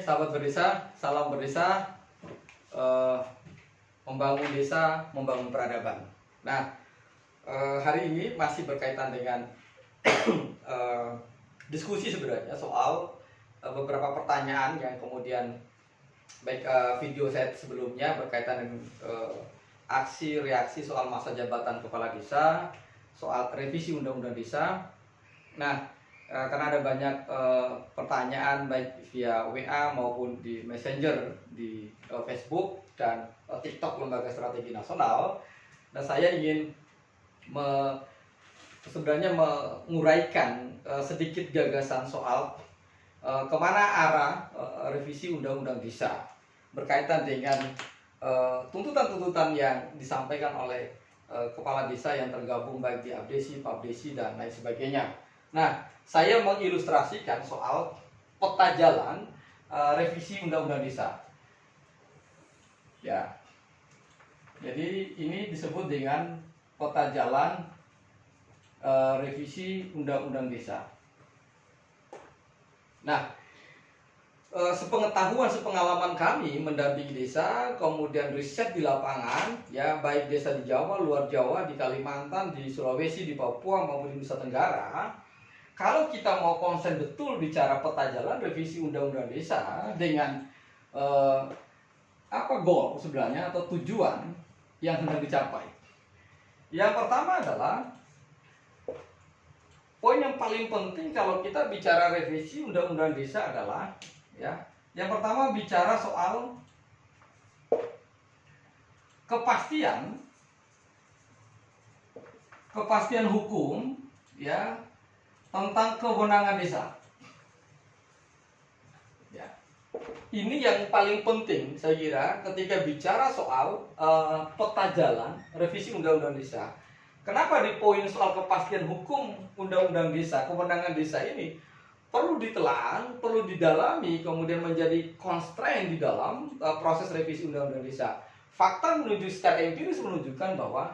sahabat berdesa, salam berdesa, membangun desa, membangun peradaban. Nah, hari ini masih berkaitan dengan diskusi sebenarnya soal beberapa pertanyaan yang kemudian baik video saya sebelumnya berkaitan dengan aksi reaksi soal masa jabatan kepala desa, soal revisi undang-undang desa. Nah, karena ada banyak pertanyaan baik via WA maupun di Messenger, di Facebook dan TikTok Lembaga Strategi Nasional, dan saya ingin sebenarnya menguraikan sedikit gagasan soal kemana arah revisi undang-undang desa berkaitan dengan tuntutan-tuntutan yang disampaikan oleh kepala desa yang tergabung baik di Abdesi, Papdesi dan lain sebagainya. Nah, saya mengilustrasikan soal peta jalan revisi undang-undang desa. Ya, jadi ini disebut dengan peta jalan revisi undang-undang desa. Nah, sepengalaman kami mendampingi desa, kemudian riset di lapangan, ya baik desa di Jawa, luar Jawa, di Kalimantan, di Sulawesi, di Papua maupun di Nusa Tenggara. Kalau kita mau konsen betul bicara peta jalan revisi undang-undang desa dengan apa goal sebenarnya atau tujuan yang hendak dicapai. Yang pertama adalah poin yang paling penting kalau kita bicara revisi undang-undang desa adalah ya, yang pertama bicara soal kepastian hukum ya tentang kewenangan desa. Ya. Ini yang paling penting saya kira ketika bicara soal peta jalan revisi undang-undang desa. Kenapa di poin soal kepastian hukum undang-undang desa, kewenangan desa ini perlu ditelan, perlu didalami, kemudian menjadi constraint di dalam proses revisi undang-undang desa. Fakta secara empiris menunjukkan bahwa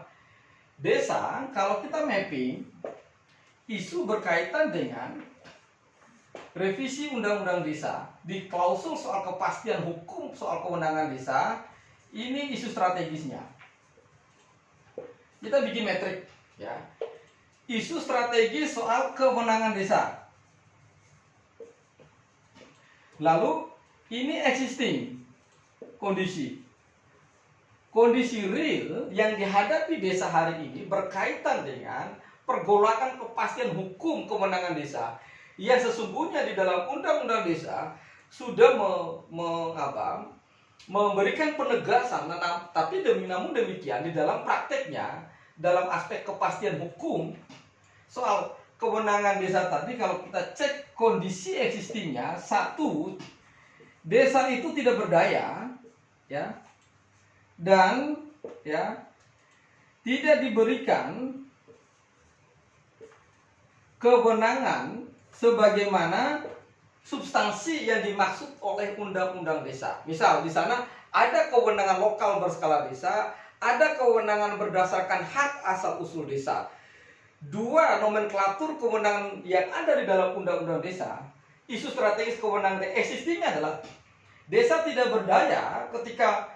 desa, kalau kita mapping isu berkaitan dengan revisi undang-undang desa di klausul soal kepastian hukum soal kewenangan desa, ini isu strategisnya. Kita bikin metrik ya. Isu strategis soal kewenangan desa. Lalu ini existing kondisi real yang dihadapi desa hari ini berkaitan dengan pergolakan kepastian hukum kewenangan desa yang sesungguhnya di dalam undang-undang desa sudah memberikan penegasan, tapi namun demikian di dalam prakteknya dalam aspek kepastian hukum soal kewenangan desa tadi, kalau kita cek kondisi existingnya, satu, desa itu tidak berdaya ya, dan ya tidak diberikan kewenangan sebagaimana substansi yang dimaksud oleh undang-undang desa. Misal di sana ada kewenangan lokal berskala desa, ada kewenangan berdasarkan hak asal usul desa. Dua nomenklatur kewenangan yang ada di dalam undang-undang desa. Isu strategis kewenangan existingnya adalah desa tidak berdaya ketika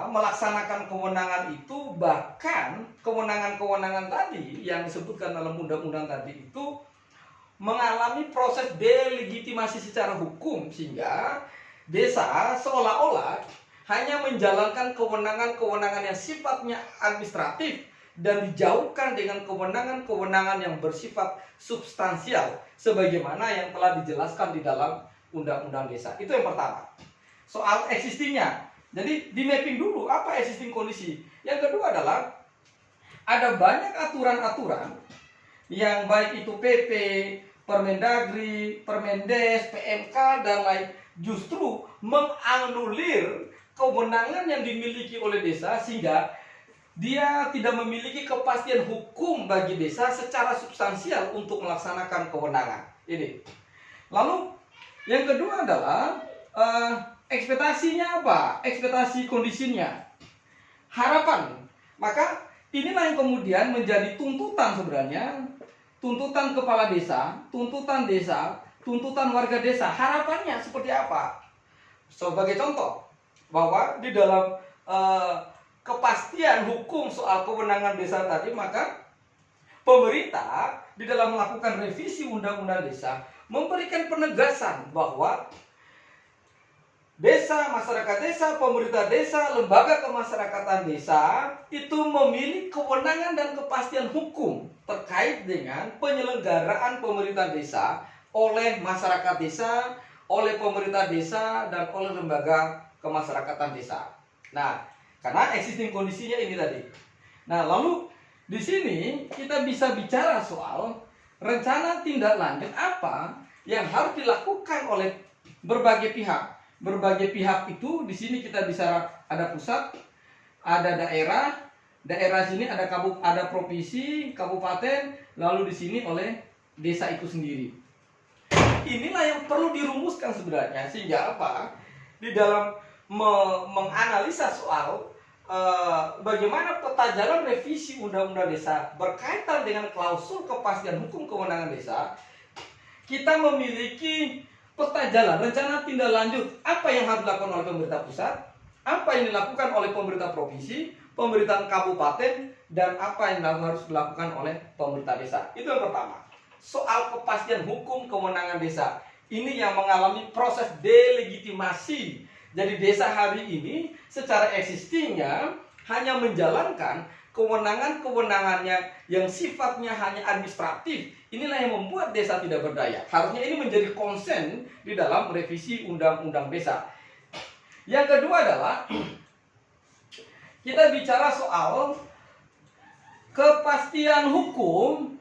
melaksanakan kewenangan itu, bahkan kewenangan-kewenangan tadi yang disebutkan dalam undang-undang tadi itu mengalami proses delegitimasi secara hukum, sehingga desa seolah-olah hanya menjalankan kewenangan-kewenangan yang sifatnya administratif dan dijauhkan dengan kewenangan-kewenangan yang bersifat substansial sebagaimana yang telah dijelaskan di dalam undang-undang desa. Itu yang pertama. Soal existingnya. Jadi di mapping dulu apa existing kondisi. Yang kedua adalah ada banyak aturan-aturan yang baik itu PP, Permendagri, Permendes, PMK dan lain justru menganulir kewenangan yang dimiliki oleh desa sehingga dia tidak memiliki kepastian hukum bagi desa secara substansial untuk melaksanakan kewenangan ini. Lalu yang kedua adalah ekspektasinya apa? Ekspektasi kondisinya, harapan. Maka inilah yang kemudian menjadi tuntutan sebenarnya, tuntutan kepala desa, tuntutan warga desa. Harapannya seperti apa? Sebagai contoh, bahwa di dalam kepastian hukum soal kewenangan desa tadi, maka pemerintah di dalam melakukan revisi undang-undang desa memberikan penegasan bahwa desa, masyarakat desa, pemerintah desa, lembaga kemasyarakatan desa itu memiliki kewenangan dan kepastian hukum terkait dengan penyelenggaraan pemerintahan desa oleh masyarakat desa, oleh pemerintah desa, dan oleh lembaga kemasyarakatan desa. Nah, karena existing kondisinya ini tadi. Nah, lalu di sini kita bisa bicara soal rencana tindak lanjut apa yang harus dilakukan oleh berbagai pihak. Berbagai pihak itu di sini kita bisa ada pusat, ada daerah, daerah sini ada provinsi, kabupaten, lalu di sini oleh desa itu sendiri. Inilah yang perlu dirumuskan sebenarnya, sehingga apa? Di dalam menganalisa soal bagaimana peta jalan revisi undang-undang desa berkaitan dengan klausul kepastian hukum kewenangan desa, kita memiliki peta jalan, rencana tindak lanjut apa yang harus dilakukan oleh pemerintah pusat, apa yang dilakukan oleh pemerintah provinsi, pemerintah kabupaten, dan apa yang harus dilakukan oleh pemerintah desa. Itu yang pertama. Soal kepastian hukum kewenangan desa, ini yang mengalami proses delegitimasi. Jadi desa hari ini secara existingnya hanya menjalankan kewenangannya yang sifatnya hanya administratif. Inilah yang membuat desa tidak berdaya. Harusnya ini menjadi konsen di dalam revisi undang-undang desa. Yang kedua adalah kita bicara soal kepastian hukum,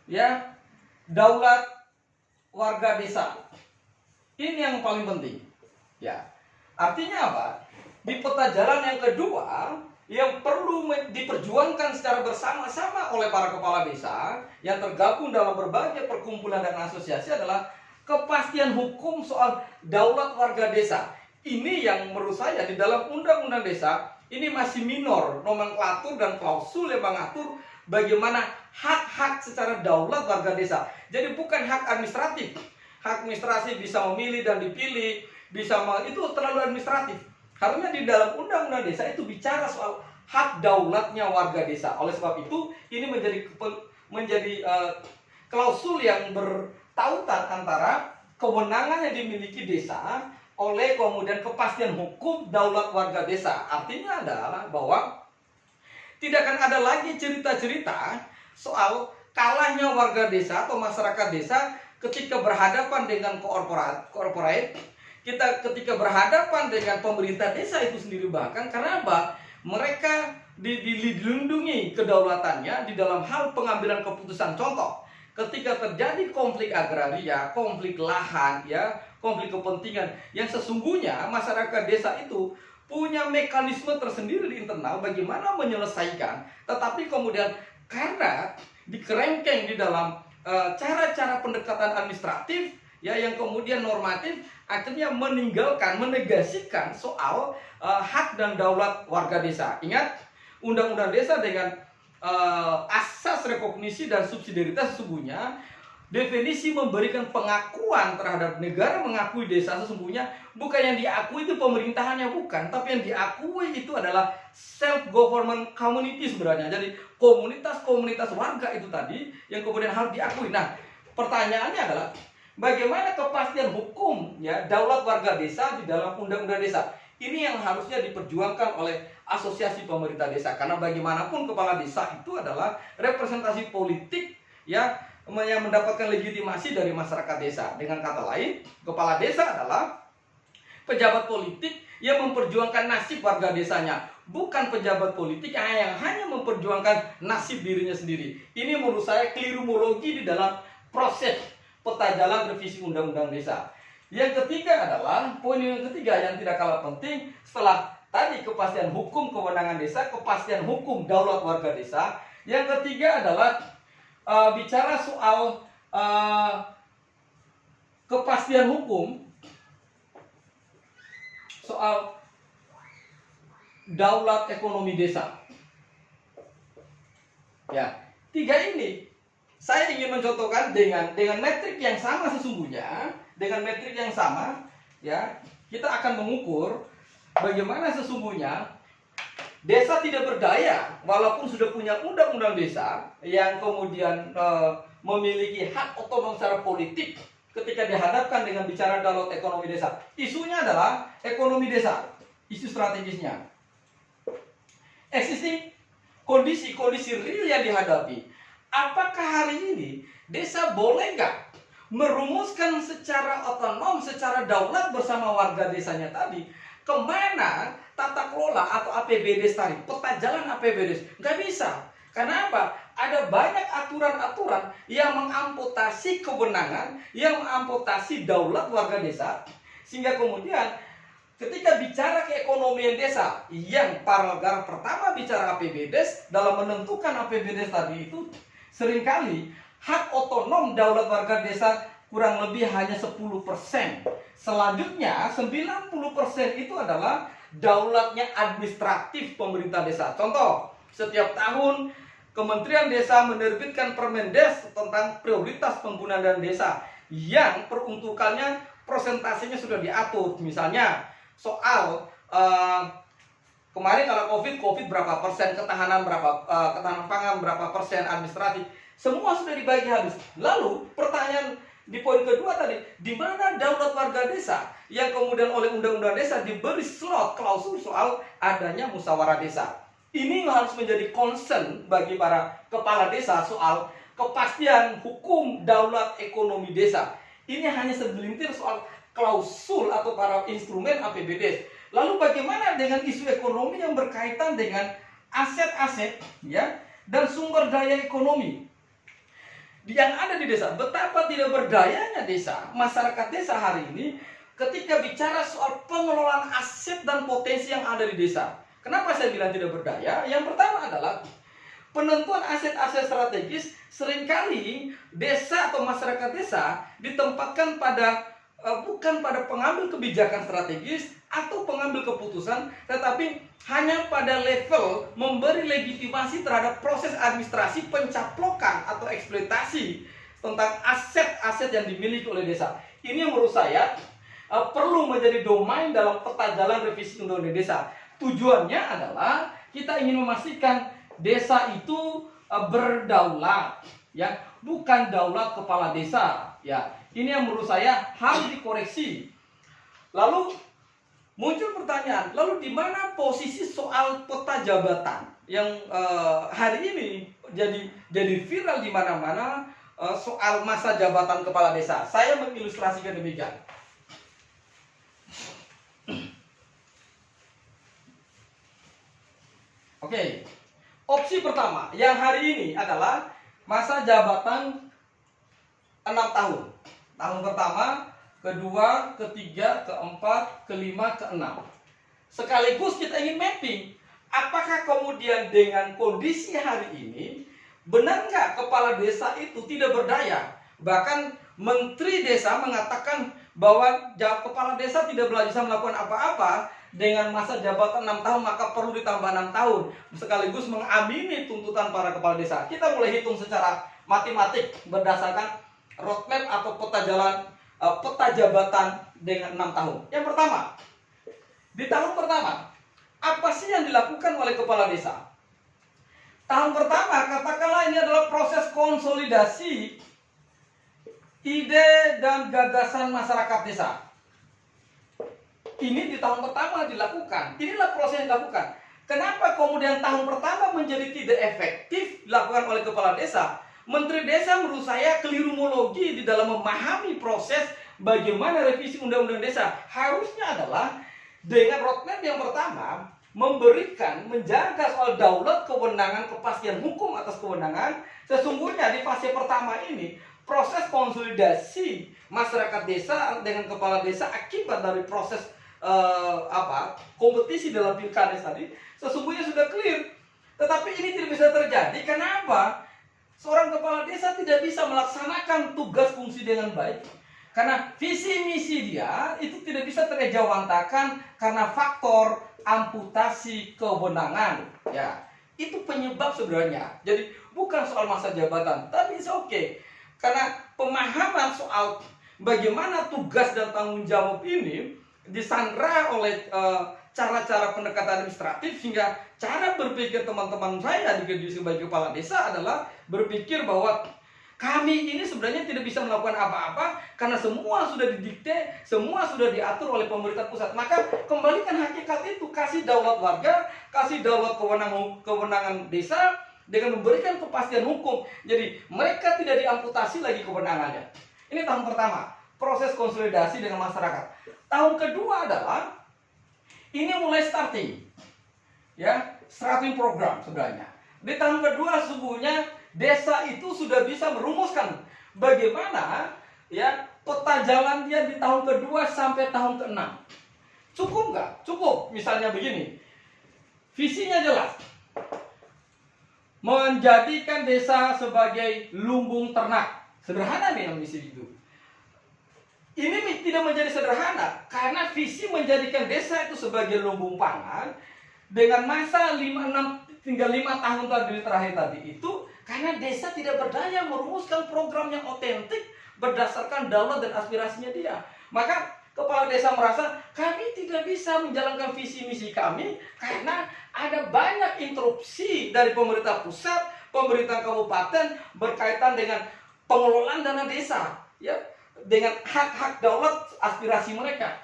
ya, daulat warga desa. Ini yang paling penting. Ya, artinya apa? Di peta jalan yang kedua yang perlu diperjuangkan secara bersama-sama oleh para kepala desa yang tergabung dalam berbagai perkumpulan dan asosiasi adalah kepastian hukum soal daulat warga desa. Ini yang menurut saya di dalam undang-undang desa ini masih minor, nomenklatur dan klausul yang mengatur bagaimana hak-hak secara daulat warga desa. Jadi bukan hak administratif. Hak administrasi bisa memilih dan dipilih, itu terlalu administratif. Harusnya di dalam undang-undang desa itu bicara soal hak daulatnya warga desa. Oleh sebab itu ini menjadi klausul yang bertautan antara kewenangan yang dimiliki desa oleh kemudian kepastian hukum daulat warga desa. Artinya adalah bahwa tidak akan ada lagi cerita-cerita soal kalahnya warga desa atau masyarakat desa ketika berhadapan dengan korporat, ketika berhadapan dengan pemerintah desa itu sendiri, bahkan karena apa? Mereka dilindungi kedaulatannya di dalam hal pengambilan keputusan. Contoh, ketika terjadi konflik agraria, konflik lahan, ya, konflik kepentingan yang sesungguhnya masyarakat desa itu punya mekanisme tersendiri di internal bagaimana menyelesaikan, tetapi kemudian karena dikerengkeng di dalam cara-cara pendekatan administratif, ya, yang kemudian normatif, akhirnya menegasikan soal hak dan daulat warga desa. Ingat, undang-undang desa dengan asas rekognisi dan subsidiaritas sesungguhnya definisi memberikan pengakuan terhadap negara mengakui desa sesungguhnya bukan yang diakui itu pemerintahannya, bukan, tapi yang diakui itu adalah self government community sebenarnya. Jadi komunitas-komunitas warga itu tadi yang kemudian harus diakui. Nah, pertanyaannya adalah bagaimana kepastian hukum, ya, daulat warga desa di dalam undang-undang desa. Ini yang harusnya diperjuangkan oleh asosiasi pemerintah desa, karena bagaimanapun kepala desa itu adalah representasi politik, ya, yang mendapatkan legitimasi dari masyarakat desa. Dengan kata lain, kepala desa adalah pejabat politik yang memperjuangkan nasib warga desanya, bukan pejabat politik yang hanya memperjuangkan nasib dirinya sendiri. Ini menurut saya kelirumologi di dalam proses peta jalan revisi undang-undang desa. Yang ketiga adalah poin yang ketiga yang tidak kalah penting setelah tadi kepastian hukum kewenangan desa, kepastian hukum daulat warga desa. Yang ketiga adalah bicara soal kepastian hukum soal daulat ekonomi desa. Ya, tiga ini saya ingin mencontohkan dengan metrik yang sama sesungguhnya, dengan metrik yang sama, ya, kita akan mengukur bagaimana sesungguhnya desa tidak berdaya walaupun sudah punya undang-undang desa yang kemudian memiliki hak otonom secara politik ketika dihadapkan dengan bicara daulat ekonomi desa. Isunya adalah ekonomi desa, isu strategisnya. Existing kondisi real yang dihadapi. Apakah hari ini desa boleh nggak merumuskan secara otonom, secara daulat bersama warga desanya tadi, kemana tata kelola atau APBD tadi, peta jalan APBD? Nggak bisa. Karena apa? Ada banyak aturan-aturan yang mengamputasi kewenangan, yang mengamputasi daulat warga desa, sehingga kemudian ketika bicara keekonomian desa, yang paragraf pertama bicara APBD, dalam menentukan APBD tadi itu seringkali hak otonom daulat warga desa kurang lebih hanya 10%. Selanjutnya 90% itu adalah daulatnya administratif pemerintah desa. Contoh, setiap tahun Kementerian Desa menerbitkan Permendes tentang prioritas penggunaan dana desa yang peruntukannya persentasenya sudah diatur. Misalnya soal kemarin kalau COVID berapa persen, ketahanan pangan berapa persen, administratif, semua sudah dibagi habis. Lalu pertanyaan di poin kedua tadi, di mana daulat warga desa yang kemudian oleh undang-undang desa diberi slot klausul soal adanya musyawarah desa. Ini harus menjadi concern bagi para kepala desa soal kepastian hukum daulat ekonomi desa. Ini hanya segelintir soal klausul atau para instrumen APBD. Lalu bagaimana dengan isu ekonomi yang berkaitan dengan aset-aset, ya, dan sumber daya ekonomi yang ada di desa? Betapa tidak berdayanya desa, masyarakat desa hari ini ketika bicara soal pengelolaan aset dan potensi yang ada di desa. Kenapa saya bilang tidak berdaya? Yang pertama adalah penentuan aset-aset strategis. Seringkali desa atau masyarakat desa ditempatkan pada bukan pada pengambil kebijakan strategis atau pengambil keputusan, tetapi hanya pada level memberi legitimasi terhadap proses administrasi pencaplokan atau eksploitasi tentang aset-aset yang dimiliki oleh desa. Ini yang menurut saya perlu menjadi domain dalam peta jalan revisi undang-undang desa. Tujuannya adalah kita ingin memastikan desa itu berdaulat, ya, bukan daulat kepala desa, ya. Ini yang menurut saya harus dikoreksi. Lalu muncul pertanyaan, lalu di mana posisi soal peta jabatan yang hari ini jadi viral di mana-mana, soal masa jabatan kepala desa? Saya mengilustrasikan demikian. Oke, opsi pertama yang hari ini adalah masa jabatan 6 tahun. Tahun pertama, kedua, ketiga, keempat, kelima, keenam. Sekaligus kita ingin mapping, apakah kemudian dengan kondisi hari ini, benar nggak kepala desa itu tidak berdaya? Bahkan Menteri Desa mengatakan bahwa kepala desa tidak bisa melakukan apa-apa dengan masa jabatan 6 tahun, maka perlu ditambah 6 tahun. Sekaligus mengamini tuntutan para kepala desa. Kita mulai hitung secara matematik berdasarkan roadmap atau peta jalan, peta jabatan dengan 6 tahun. Yang pertama, di tahun pertama, apa sih yang dilakukan oleh kepala desa? Tahun pertama, katakanlah ini adalah proses konsolidasi ide dan gagasan masyarakat desa. Ini di tahun pertama dilakukan. Inilah proses yang dilakukan. Kenapa kemudian tahun pertama menjadi tidak efektif dilakukan oleh kepala desa? Menteri Desa menurut saya kelirumologi di dalam memahami proses bagaimana revisi undang-undang desa. Harusnya adalah dengan roadmap yang pertama memberikan, menjaga soal daulat kewenangan, kepastian hukum atas kewenangan. Sesungguhnya di fase pertama ini proses konsolidasi masyarakat desa dengan kepala desa akibat dari proses kompetisi dalam pilkades tadi sesungguhnya sudah clear. Tetapi ini tidak bisa terjadi. Kenapa? Seorang kepala desa tidak bisa melaksanakan tugas fungsi dengan baik karena visi misi dia itu tidak bisa terejawantakan karena faktor amputasi kewenangan. Ya, itu penyebab sebenarnya. Jadi bukan soal masa jabatan, tapi it's okay. Karena pemahaman soal bagaimana tugas dan tanggung jawab ini disandra oleh cara-cara pendekatan administratif, sehingga cara berpikir teman-teman saya sebagai kepala desa adalah berpikir bahwa kami ini sebenarnya tidak bisa melakukan apa-apa karena semua sudah didikte, semua sudah diatur oleh pemerintah pusat. Maka kembalikan hakikat itu, kasih daulat warga, kasih daulat kewenangan desa dengan memberikan kepastian hukum. Jadi mereka tidak diamputasi lagi kewenangannya. Ini tahun pertama, proses konsolidasi dengan masyarakat. Tahun kedua adalah ini mulai starting, ya, starting program sebenarnya. Di tahun kedua sesungguhnya desa itu sudah bisa merumuskan bagaimana, ya, peta jalan dia di tahun kedua sampai tahun ke-6. Cukup nggak? Cukup. Misalnya begini, visinya jelas, menjadikan desa sebagai lumbung ternak. Sederhana nih misi itu. Ini tidak menjadi sederhana karena visi menjadikan desa itu sebagai lumbung pangan dengan masa 5 tahun terakhir tadi itu, karena desa tidak berdaya merumuskan program yang otentik berdasarkan daulat dan aspirasinya dia. Maka kepala desa merasa kami tidak bisa menjalankan visi misi kami karena ada banyak interupsi dari pemerintah pusat, pemerintah kabupaten berkaitan dengan pengelolaan dana desa, ya, dengan hak-hak daulat aspirasi mereka.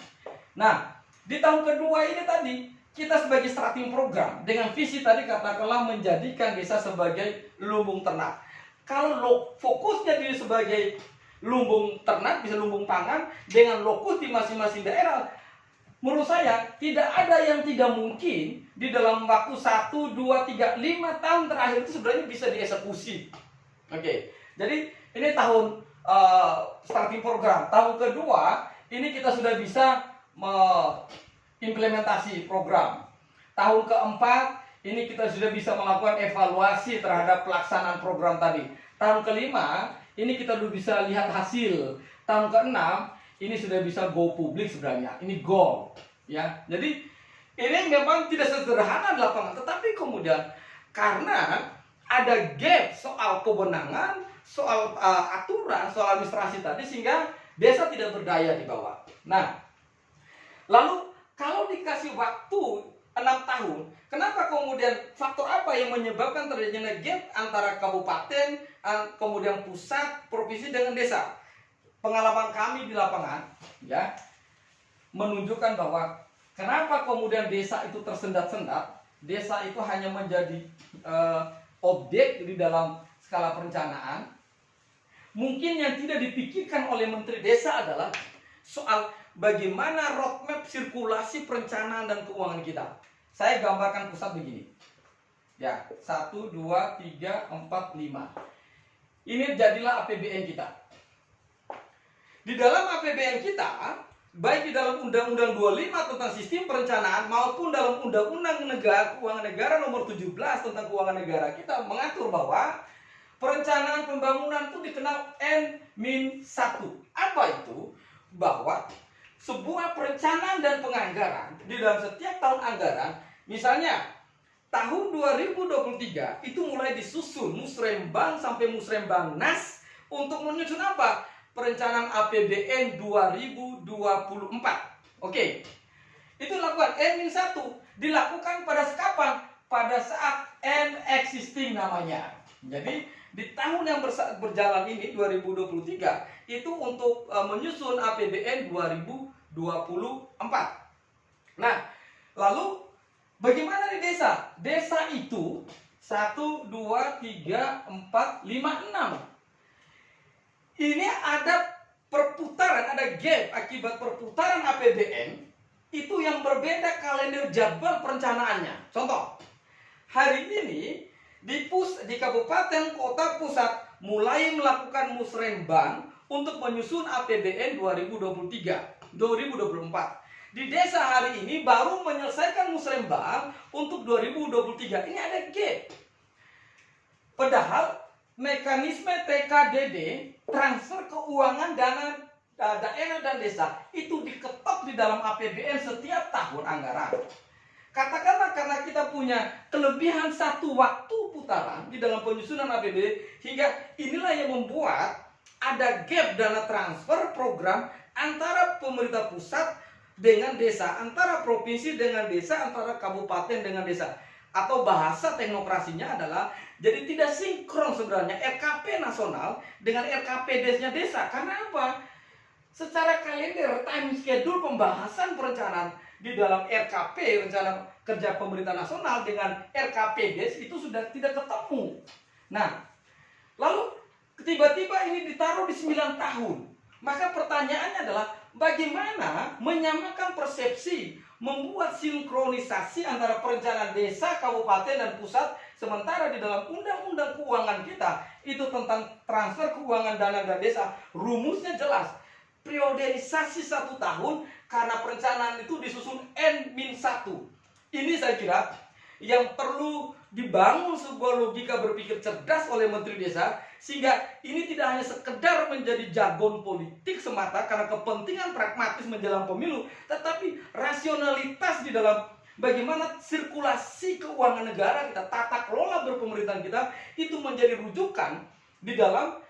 Nah, di tahun kedua ini tadi kita sebagai starting program dengan visi tadi katakanlah menjadikan desa sebagai lumbung ternak. Kalau fokusnya diri sebagai lumbung ternak, bisa lumbung pangan dengan lokus di masing-masing daerah, menurut saya tidak ada yang tidak mungkin di dalam waktu 1, 2, 3, 5 tahun terakhir itu sebenarnya bisa dieksekusi. Oke, jadi ini tahun starting program. Tahun kedua ini kita sudah bisa implementasi program. Tahun keempat ini kita sudah bisa melakukan evaluasi terhadap pelaksanaan program tadi. Tahun kelima ini kita sudah bisa lihat hasil. Tahun keenam ini sudah bisa go publik sebenarnya. Ini goal, ya. Jadi ini memang tidak sederhana di lapangan, tetapi kemudian karena ada gap soal kewenangan, soal aturan, soal administrasi tadi, sehingga desa tidak berdaya di bawah. Nah, lalu kalau dikasih waktu 6 tahun, kenapa kemudian faktor apa yang menyebabkan terjadinya gap antara kabupaten, kemudian pusat, provinsi dengan desa? Pengalaman kami di lapangan, ya, menunjukkan bahwa kenapa kemudian desa itu tersendat-sendat, desa itu hanya menjadi objek di dalam skala perencanaan. Mungkin yang tidak dipikirkan oleh Menteri Desa adalah soal bagaimana roadmap sirkulasi perencanaan dan keuangan kita. Saya gambarkan pusat begini. Ya, 1, 2, 3, 4, 5. Ini jadilah APBN kita. Di dalam APBN kita, baik di dalam Undang-Undang 25 tentang sistem perencanaan maupun dalam Undang-Undang Keuangan Negara nomor 17 tentang keuangan negara, kita mengatur bahwa perencanaan pembangunan itu dikenal N-1. Apa itu? Bahwa sebuah perencanaan dan penganggaran di dalam setiap tahun anggaran, misalnya tahun 2023 itu mulai disusun musrembang sampai musrembang nas untuk menyusun apa? Perencanaan APBN 2024. Oke. Itu dilakukan N-1. Dilakukan pada kapan? Pada saat N existing namanya. Jadi di tahun yang berjalan ini 2023 itu untuk menyusun APBN 2024. Nah, lalu bagaimana di desa? Desa itu 1, 2, 3, 4, 5, 6. Ini ada perputaran, ada gap akibat perputaran APBN itu yang berbeda kalender jadwal perencanaannya. Contoh, hari ini di kabupaten kota pusat mulai melakukan musrembang untuk menyusun APBN 2023, 2024. Di desa hari ini baru menyelesaikan musrembang untuk 2023. Ini ada gap. Padahal mekanisme TKDD, transfer keuangan dana daerah dan desa, itu diketok di dalam APBN setiap tahun anggaran. Katakanlah karena kita punya kelebihan satu waktu putaran di dalam penyusunan APBD, hingga inilah yang membuat ada gap dana transfer program antara pemerintah pusat dengan desa, antara provinsi dengan desa, antara kabupaten dengan desa. Atau bahasa teknokrasinya adalah jadi tidak sinkron sebenarnya RKP nasional dengan RKP desnya desa. Karena apa? Secara kalender, time schedule pembahasan perencanaan di dalam RKP, rencana kerja pemerintah nasional, dengan RKP des itu sudah tidak ketemu. Nah, lalu tiba-tiba ini ditaruh di 9 tahun. Maka pertanyaannya adalah bagaimana menyamakan persepsi, membuat sinkronisasi antara perencanaan desa, kabupaten, dan pusat, sementara di dalam undang-undang keuangan kita itu tentang transfer keuangan dana dan desa, rumusnya jelas. Priorisasi 1 tahun karena perencanaan itu disusun N-1. Ini saya kira yang perlu dibangun sebuah logika berpikir cerdas oleh Menteri Desa, sehingga ini tidak hanya sekedar menjadi jargon politik semata karena kepentingan pragmatis menjelang pemilu, tetapi rasionalitas di dalam bagaimana sirkulasi keuangan negara kita, tata kelola berpemerintahan kita itu menjadi rujukan di dalam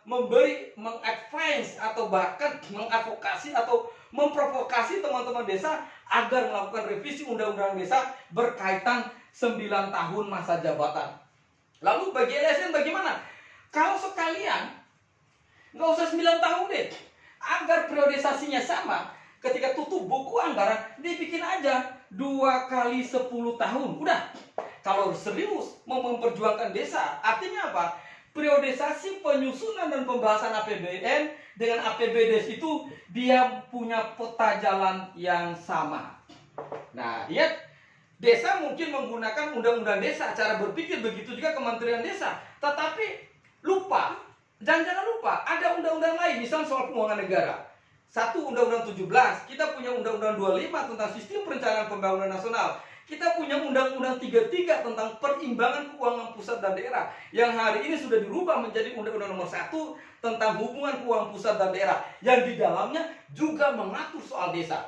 memberi, mengadvance atau bahkan mengadvokasi atau memprovokasi teman-teman desa agar melakukan revisi undang-undang desa berkaitan 9 tahun masa jabatan. Lalu bagi LSM bagaimana? Kalau sekalian nggak usah 9 tahun deh, agar priorisasinya sama, ketika tutup buku anggaran dibikin aja 2 kali 10 tahun. Udah. Kalau serius mau memperjuangkan desa, artinya apa? Priorisasi penyusunan dan pembahasan APBN dengan APBD itu dia punya peta jalan yang sama. Nah, lihat, desa mungkin menggunakan undang-undang desa, cara berpikir begitu juga Kementerian Desa, tetapi lupa, jangan lupa ada undang-undang lain, misalnya soal keuangan negara. Satu, Undang-Undang 17, kita punya Undang-Undang 25 tentang Sistem Perencanaan Pembangunan Nasional. Kita punya Undang-Undang 33 tentang perimbangan keuangan pusat dan daerah, yang hari ini sudah dirubah menjadi Undang-Undang Nomor 1 tentang hubungan keuangan pusat dan daerah, yang di dalamnya juga mengatur soal desa.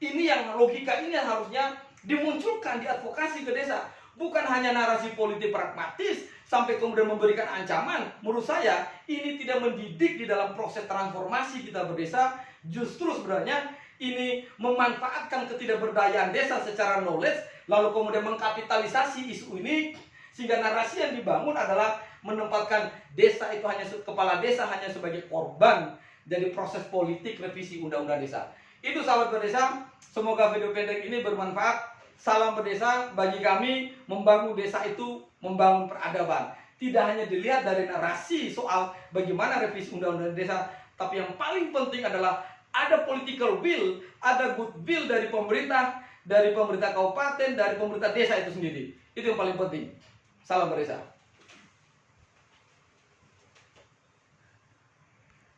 Ini yang logika ini yang harusnya dimunculkan, diadvokasi ke desa. Bukan hanya narasi politik pragmatis sampai kemudian memberikan ancaman. Menurut saya ini tidak mendidik di dalam proses transformasi kita berdesa. Justru sebenarnya ini memanfaatkan ketidakberdayaan desa secara knowledge, lalu kemudian mengkapitalisasi isu ini, sehingga narasi yang dibangun adalah menempatkan desa itu hanya, kepala desa hanya sebagai korban dari proses politik revisi undang-undang desa. Itu sahabat berdesa, semoga video pendek ini bermanfaat. Salam berdesa. Bagi kami, membangun desa itu membangun peradaban. Tidak hanya dilihat dari narasi soal bagaimana revisi undang-undang desa, tapi yang paling penting adalah ada political will, ada goodwill dari pemerintah kabupaten, dari pemerintah desa itu sendiri. Itu yang paling penting. Salam berdesa.